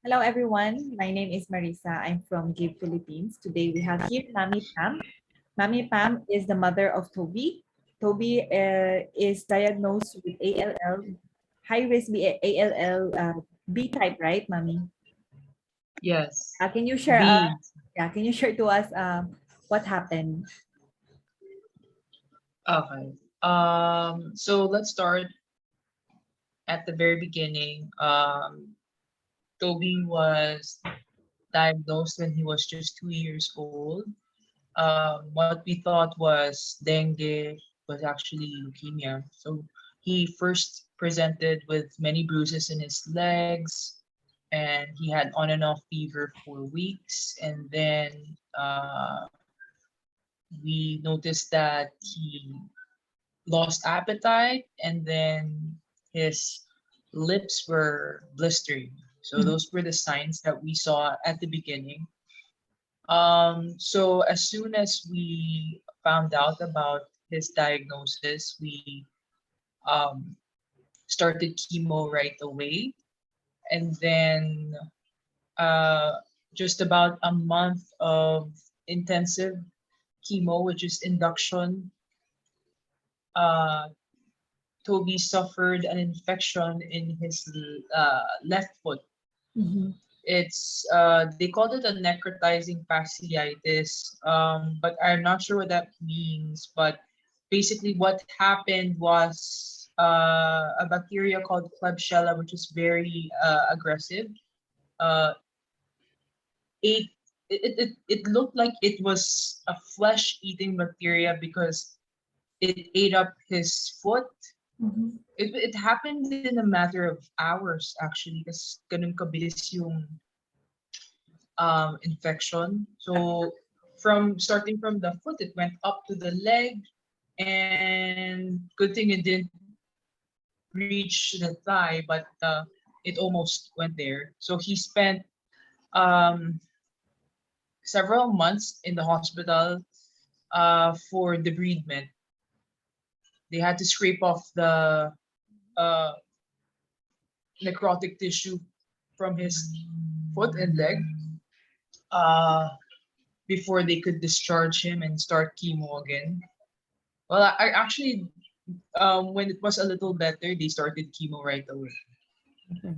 Hello, everyone. My name is Marisa. I'm from Give Philippines. Today we have here Mami Pam. Mami Pam is the mother of Toby. Toby is diagnosed with ALL, high risk ALL B type, right, Mami? Yes. Can you share? B. Can you share to us what happened? Okay. So let's start at the very beginning. Toby was diagnosed when he was just 2 years old. What we thought was dengue was actually leukemia. So he first presented with many bruises in his legs, and he had on and off fever for weeks. And then we noticed that he lost appetite, and then his lips were blistering. So Mhm. those were the signs that we saw at the beginning. So as soon as we found out about his diagnosis, we um, started chemo right away, and then uh, just about a month of intensive chemo, which is induction. Uh, Toby suffered an infection in his left foot. Mhm. They called it a necrotizing fasciitis, but I'm not sure what that means. But basically, what happened was a bacteria called Klebsiella, which is very aggressive, uh, ate. It looked like it was a flesh-eating bacteria because it ate up his foot. Mhm. It happened in a matter of hours actually kasi ganun kabilis yung infection. So starting from the foot, it went up to the leg, and good thing it didn't reach the thigh, but it almost went there. So he spent um, several months in the hospital for debridement. They had to scrape off the uh, necrotic tissue from his foot and leg uh, before they could discharge him and start chemo again. Well, I actually, when it was a little better, they started chemo right away. Okay.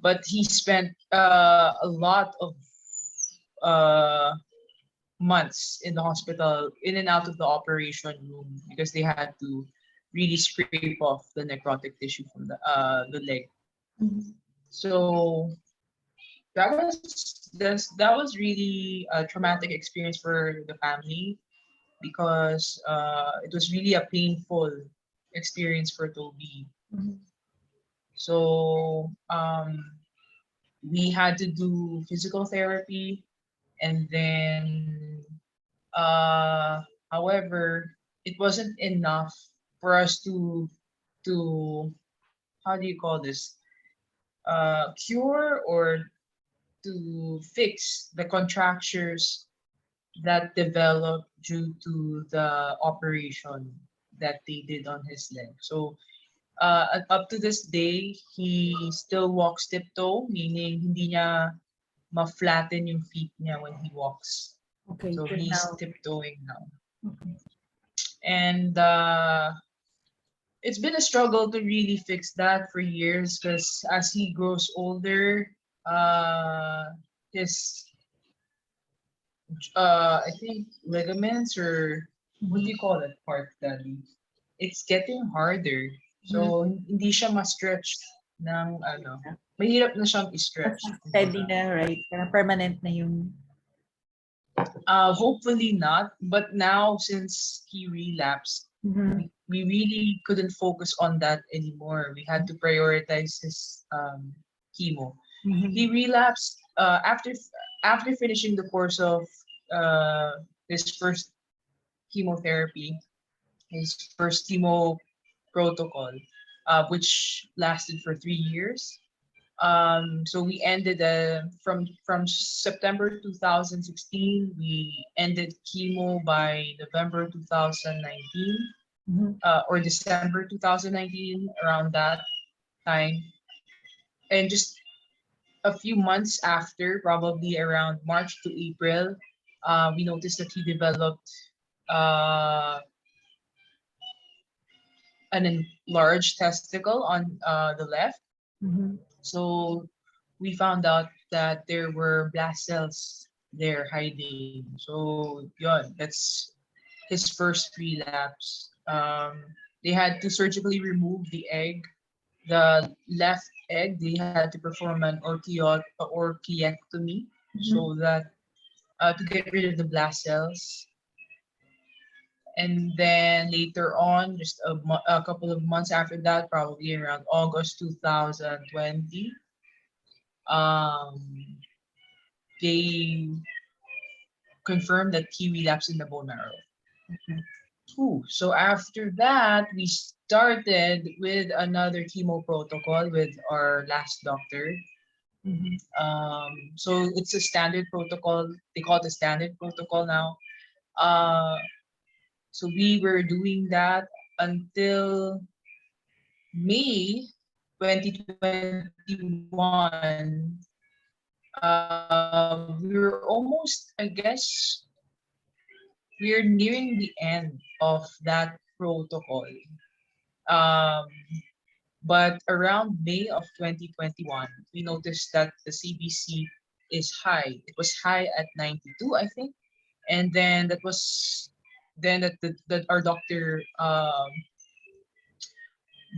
But he spent a lot of uh, months in the hospital, in and out of the operation room because they had to really scrape off the necrotic tissue from the leg. Mhm. So that was really a traumatic experience for the family because it was really a painful experience for Toby. Mhm. So we had to do physical therapy, and then however, it wasn't enough for us to how do you call this cure or to fix the contractures that developed due to the operation that they did on his leg. So up to this day, he still walks tiptoe, meaning hindi niya ma-flatten yung feet niya when he walks. Okay. So Till he's now. tiptoeing now. Okay. And it's been a struggle to really fix that for years because as he grows older, uh, his I think ligaments or what do Mhm. you call that part, Daddy? It's getting harder. Mhm. So hindi siya ma-stretch ng ano. Mahirap na siyang Mas i-stretch, steady kumbaga. na, right? Parang permanent na yung... Hopefully not, but now since he relapsed, Mhm. we really couldn't focus on that anymore. We had to prioritize his chemo. He Mhm. relapsed after finishing the course of his first chemotherapy, his first chemo protocol, which lasted for 3 years. So we ended from September 2016. We ended chemo by November 2019, Mhm. or December 2019, around that time. And just a few months after, probably around March to April, we noticed that he developed uh, an enlarged testicle on the left. Mhm. So we found out that there were blast cells there hiding. So yeah, that's his first relapse. They had to surgically remove the egg, the left egg. They had to perform an orchiectomy Mhm. so that to get rid of the blast cells. And then later on, just a couple of months after that, probably around August 2020, um, they confirmed that he relapsed in the bone marrow. Okay. Ooh, so after that, we started with another chemo protocol with our last doctor. Mhm. So it's a standard protocol. They call it a standard protocol now. Uh, so we were doing that until May 2021. We were almost, I guess, we're nearing the end of that protocol. Um, but around May of 2021, we noticed that the CBC is high. It was high at 92, I think. And then that was then that our doctor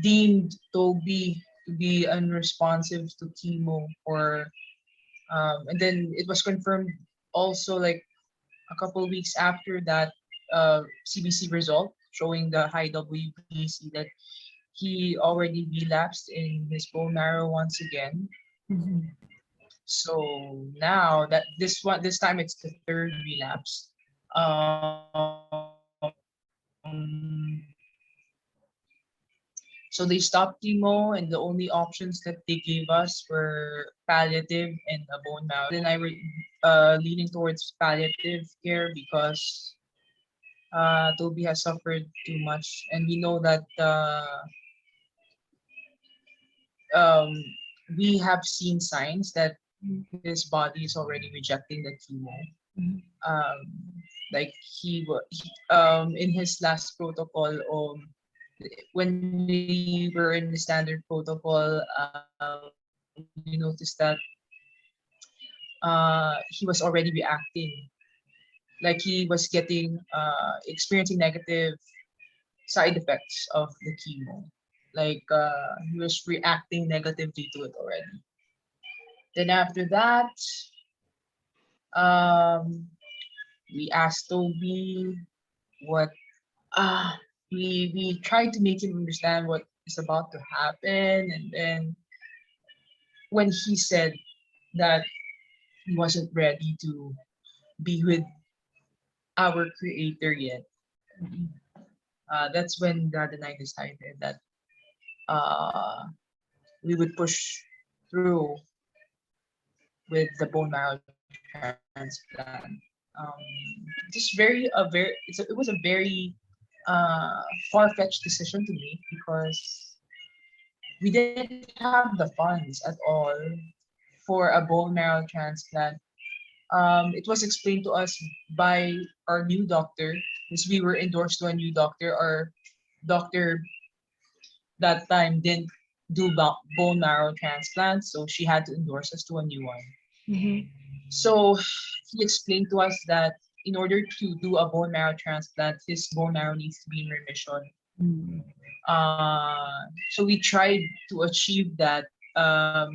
deemed Toby to be unresponsive to chemo, or and then it was confirmed also like a couple of weeks after that CBC result showing the high WBC that he already relapsed in his bone marrow once again. Mhm. So now that this time it's the third relapse. So they stopped chemo, and the only options that they gave us were palliative and a bone marrow. Then I were leaning towards palliative care because Toby has suffered too much, and we know that um, we have seen signs that Mhm. his body is already rejecting the chemo. Mhm. Um, like in his last protocol, when we were in the standard protocol, we noticed that he was already reacting, like he was getting experiencing negative side effects of the chemo. Like he was reacting negatively to it already. Then after that, um, we asked Toby what ah we tried to make him understand what is about to happen, and then when he said that he wasn't ready to be with our creator yet, Mhm. that's when God and I decided that uh, we would push through with the bone marrow transplant. It's it was a very far-fetched decision to make because we didn't have the funds at all for a bone marrow transplant. It was explained to us by our new doctor, because we were endorsed to a new doctor. Our doctor that time didn't do bone marrow transplant, so she had to endorse us to a new one. Mhm. So he explained to us that in order to do a bone marrow transplant, his bone marrow needs to be in remission. Mhm. So we tried to achieve that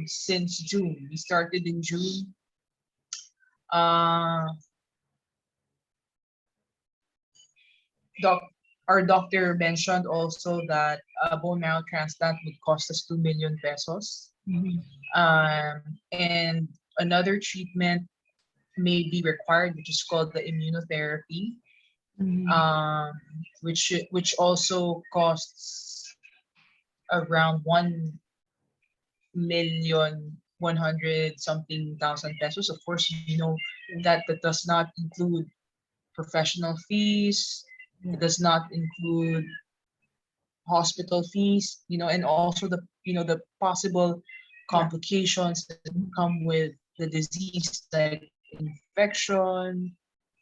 since June. We started in June. Uh, doc, our doctor mentioned also that a bone marrow transplant would cost us 2 million pesos. Mhm. And another treatment may be required, which is called the immunotherapy, Mhm. um, which also costs around 1,100,000 something thousand pesos. Of course, you know that that does not include professional fees. It Yeah. does not include hospital fees. And also the possible Yeah. complications that Mhm. come with the disease like infection.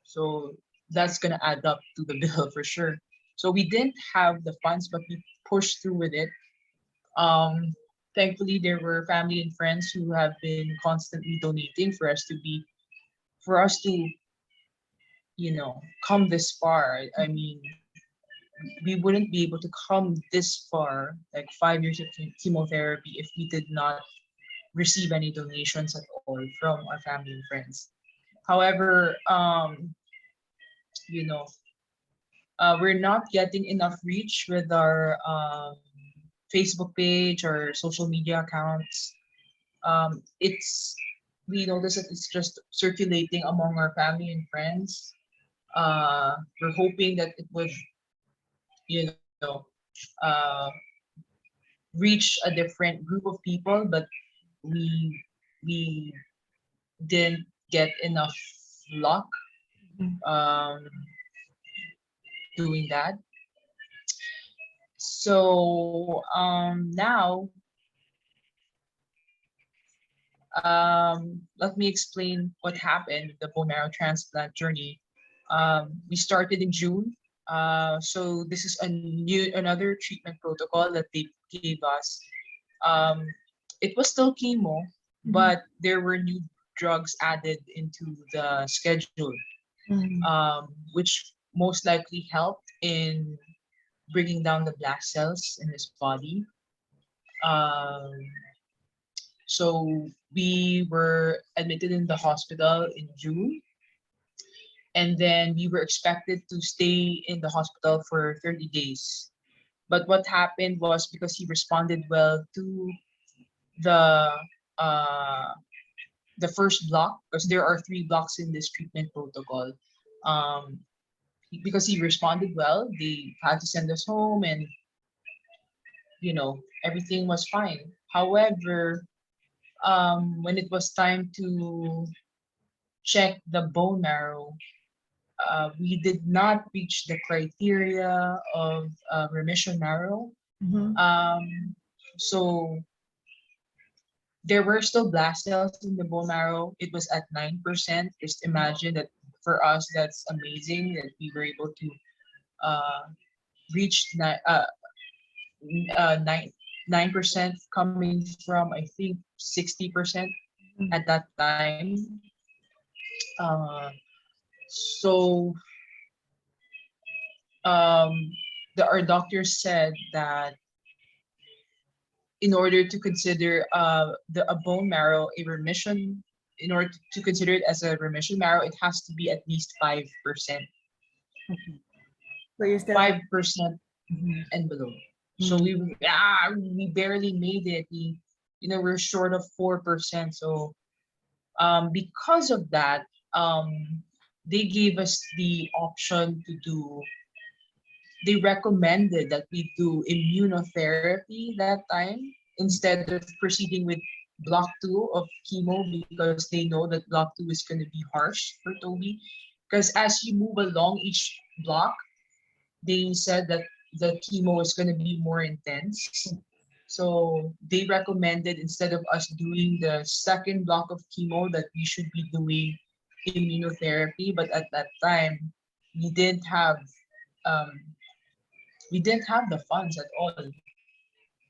So that's gonna add up to the bill for sure. So we didn't have the funds, but we pushed through with it. Um, Thankfully, there were family and friends who have been constantly donating for us to, come this far. I mean, we wouldn't be able to come this far, like 5 years of chemotherapy, if we did not receive any donations at all from our family and friends. However, you know, we're not getting enough reach with our Facebook page or social media accounts. It's We notice that it's just circulating among our family and friends. We're hoping that it would, you know, uh, reach a different group of people, but we we didn't get enough luck Mhm. um, doing that. So now let me explain what happened with the bone marrow transplant journey. We started in June. So this is another treatment protocol that they gave us. Um, it was still chemo, Mhm. but there were new drugs added into the schedule, Mhm. which most likely helped in bringing down the blast cells in his body. Um, so we were admitted in the hospital in June, and then we were expected to stay in the hospital for 30 days. But what happened was, because he responded well to the uh, the first block, because there are three blocks in this treatment protocol. Um, because he responded well, they had to send us home, and everything was fine. However, when it was time to check the bone marrow, we did not reach the criteria of remission marrow. Mhm. Um, so there were still blast cells in the bone marrow. It was at 9%. Just imagine that. For us, that's amazing that we were able to uh, reach 9% coming from, I think, 60% at Mhm. that time. Uh, so um, our doctor said that in order to consider a bone marrow a remission, in order to consider it as a remission marrow, it has to be at least 5%, Okay. So you still have. 5% Mhm. and below. So Mhm. we barely made it. We're short of 4%. So because of that, they gave us the option to do. They recommended that we do immunotherapy that time instead of proceeding with block two of chemo, because they know that block two is going to be harsh for Toby. Because as you move along each block, they said that the chemo is going to be more intense. So they recommended, instead of us doing the second block of chemo, that we should be doing immunotherapy. But at that time, we didn't have um, we didn't have the funds at all,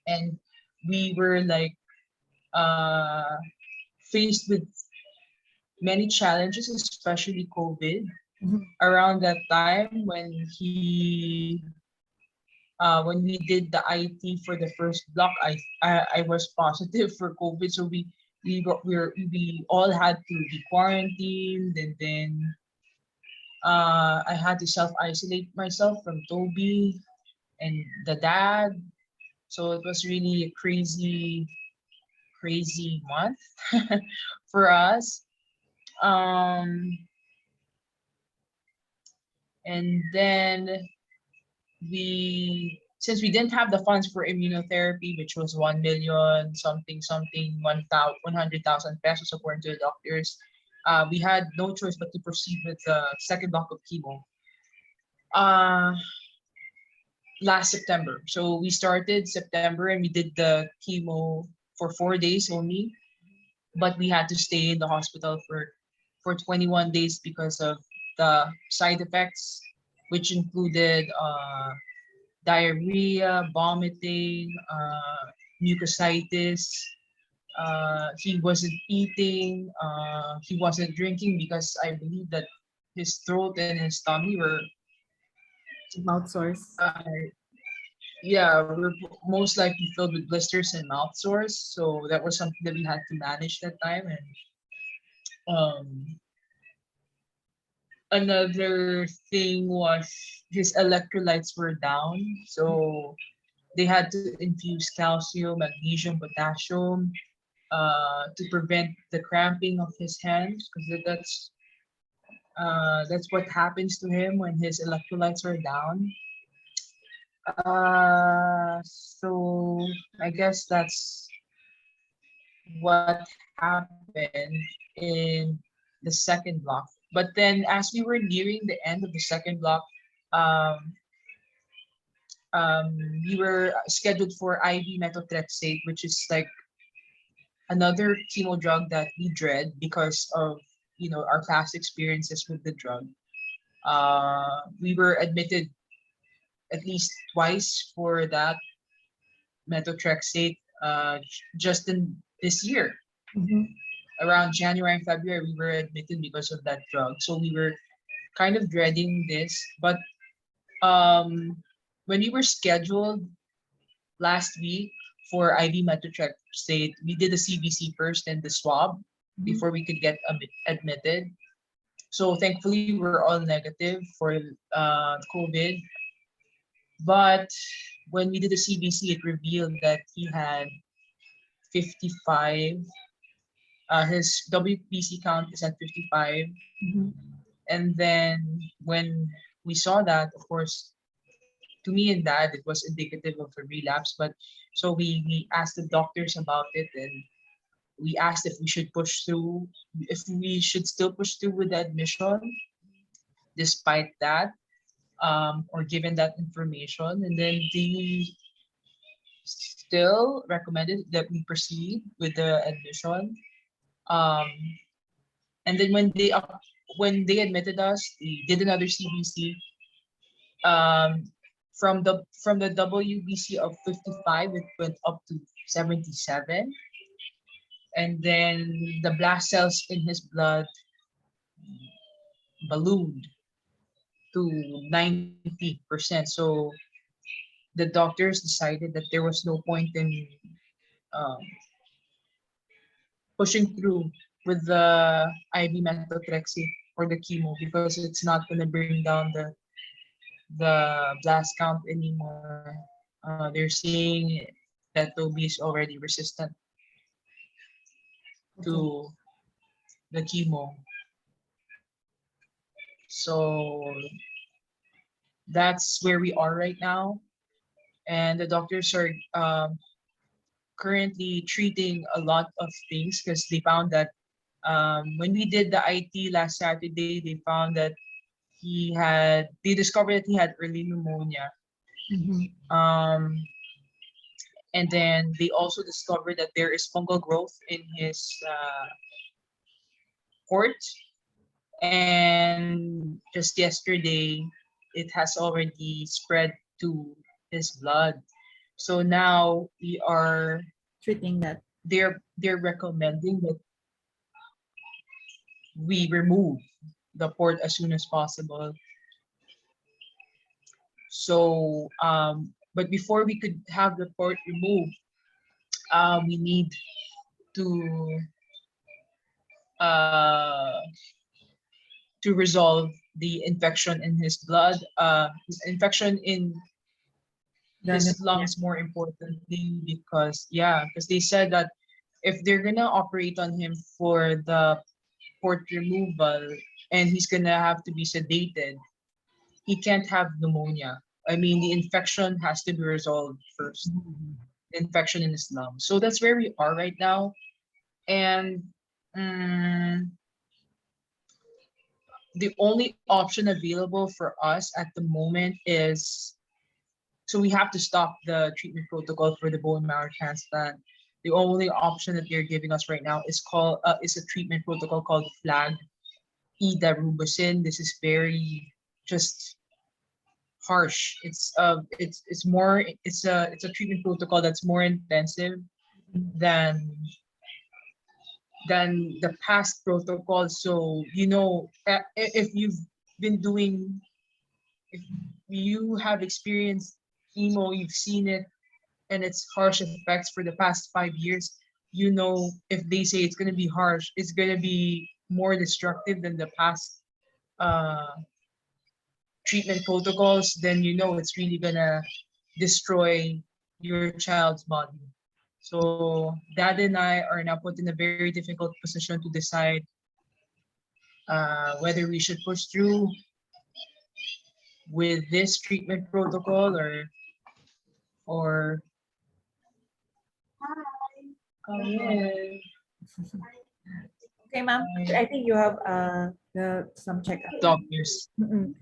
and we were like uh, faced with many challenges, especially COVID. Mhm. Around that time, when we did the IT for the first block, I was positive for COVID, so we all had to be quarantined, and then I had to self isolate myself from Toby and the dad. So it was really a crazy month for us. Um, and then since we didn't have the funds for immunotherapy, which was 1 million something something, 100,000 pesos according to the doctors, we had no choice but to proceed with the second block of chemo. Uh, Last September. So we started September and we did the chemo for 4 days only, but we had to stay in the hospital for 21 days because of the side effects, which included diarrhea, vomiting, mucositis. He wasn't eating. He wasn't drinking because I believe that his throat and his tummy were, Mouth sores. uh, yeah, were most likely filled with blisters and mouth sores. So that was something that we had to manage that time. And another thing was his electrolytes were down. So they had to infuse calcium, magnesium, potassium to prevent the cramping of his hands because that's what happens to him when his electrolytes are down. So I guess that's what happened in the second block. But then, as we were nearing the end of the second block, um, um, we were scheduled for IV methotrexate, which is like another chemo drug that we dread because of our past experiences with the drug. We were admitted at least twice for that methotrexate just in this year. Mhm. Around January and February, we were admitted because of that drug. So we were kind of dreading this. But um, when we were scheduled last week for IV methotrexate, we did the CBC first and the swab Mhm. before we could get admitted. So thankfully, we're all negative for COVID. But when we did the CBC, it revealed that he had 55. His WBC count is at 55. Mhm. And then when we saw that, of course, to me and dad, it was indicative of a relapse. But so we asked the doctors about it, and we asked if we should push through, if we should still push through with the admission despite that, or given that information. And then they still recommended that we proceed with the admission. Um, and then when they admitted us, they did another CBC. Um, from the WBC of 55, it went up to 77, and then the blast cells in his blood ballooned to 90%. So the doctors decided that there was no point in um, pushing through with the IV methotrexate or the chemo because it's not going to bring down the blast count anymore. They're saying that Toby is already resistant Okay. to the chemo. So that's where we are right now. And the doctors are currently treating a lot of things because they found that when we did the IT last Saturday, they discovered that he had early pneumonia. Mhm. Um, and then they also discovered that there is fungal growth in his port. And just yesterday, it has already spread to his blood. So now Treating that. they're recommending that we remove the port as soon as possible. So, but before we could have the port removed, we need to uh, to resolve the infection in his blood, his infection in The his pneumonia. lungs, more importantly, because yeah, because they said that if they're gonna operate on him for the port removal and he's gonna have to be sedated, he can't have pneumonia. I mean, the infection has to be resolved first, Mhm. the infection in his lungs. So that's where we are right now. And mm, the only option available for us at the moment is, so we have to stop the treatment protocol for the bone marrow transplant. The only option that they're giving us right now is a treatment protocol called flag edarubosin. This is very just harsh. It's a treatment protocol that's more intensive than the past protocol. So if you've been doing if you have experienced emo, you've seen it and its harsh effects for the past 5 years. If they say it's gonna be harsh, it's gonna be more destructive than the past uh treatment protocols, then it's really gonna destroy your child's body. So dad and I are now put in a very difficult position to decide whether we should push through with this treatment protocol or yeah, Okay, ma'am. I think you have some checkup. doctors. Mm-mm.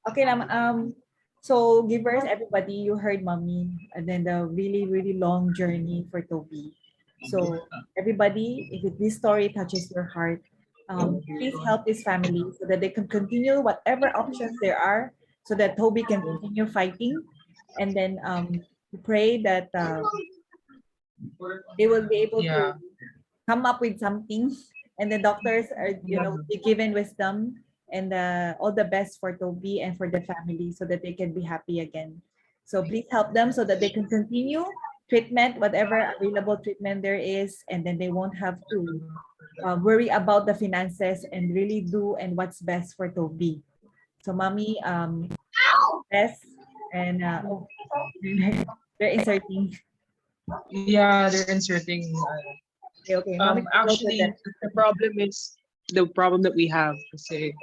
Okay, ma'am. So givers, everybody, you heard mommy, and then the really, really long journey for Toby. So everybody, if this story touches your heart, please help this family so that they can continue whatever options there are, so that Toby can continue fighting, and then we pray that they will be able to Yeah. come up with something, and the doctors are, Yeah. be given wisdom and all the best for Toby and for the family so that they can be happy again. So please help them so that they can continue treatment, whatever available treatment there is, and then they won't have to worry about the finances and really do and what's best for Toby. So mommy, best, and oh, they're inserting. Yeah, they're inserting. Okay, okay, mommy, close with Actually, that. the problem that we have kasi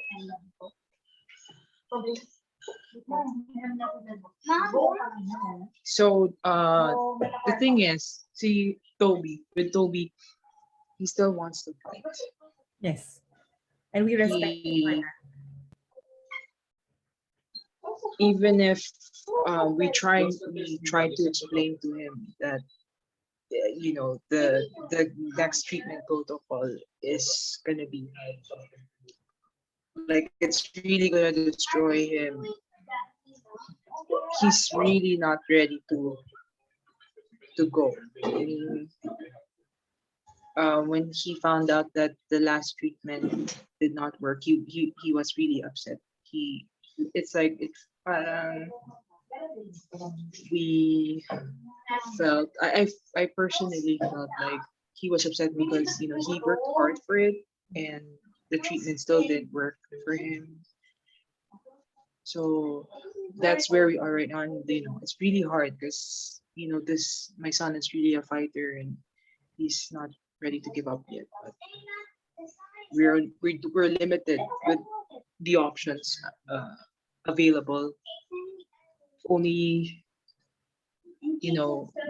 so the thing is, see with Toby, he still wants to fight. Yes, and we respect him for He that. even if we try to explain to him that the next treatment protocol is gonna be like it's really gonna destroy him. He's really not ready to go. And, when he found out that the last treatment did not work, he was really upset. It's like it's we felt I personally felt like he was upset because he worked hard for it and the treatment still didn't work for him. So that's where we are right now. And, it's really hard because this my son is really a fighter and he's not ready to give up yet. But we're limited with the options available. Only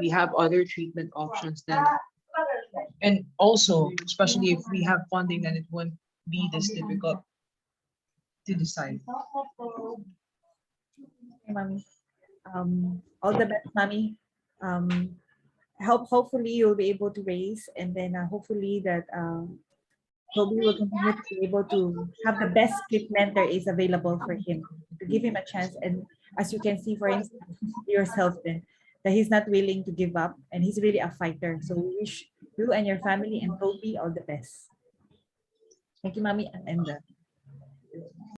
we have other treatment options then, and also especially if we have funding, then it won't be this difficult to decide. Okay, mommy. All the best, mommy. Hopefully you'll be able to raise, and then hopefully that Toby will continue to be able to have the best treatment there is available for him, to give him a chance. And as you can see for yourself, then that he's not willing to give up, and he's really a fighter. So we wish you and your family and Toby all the best. Thank you, mommy, and Enda.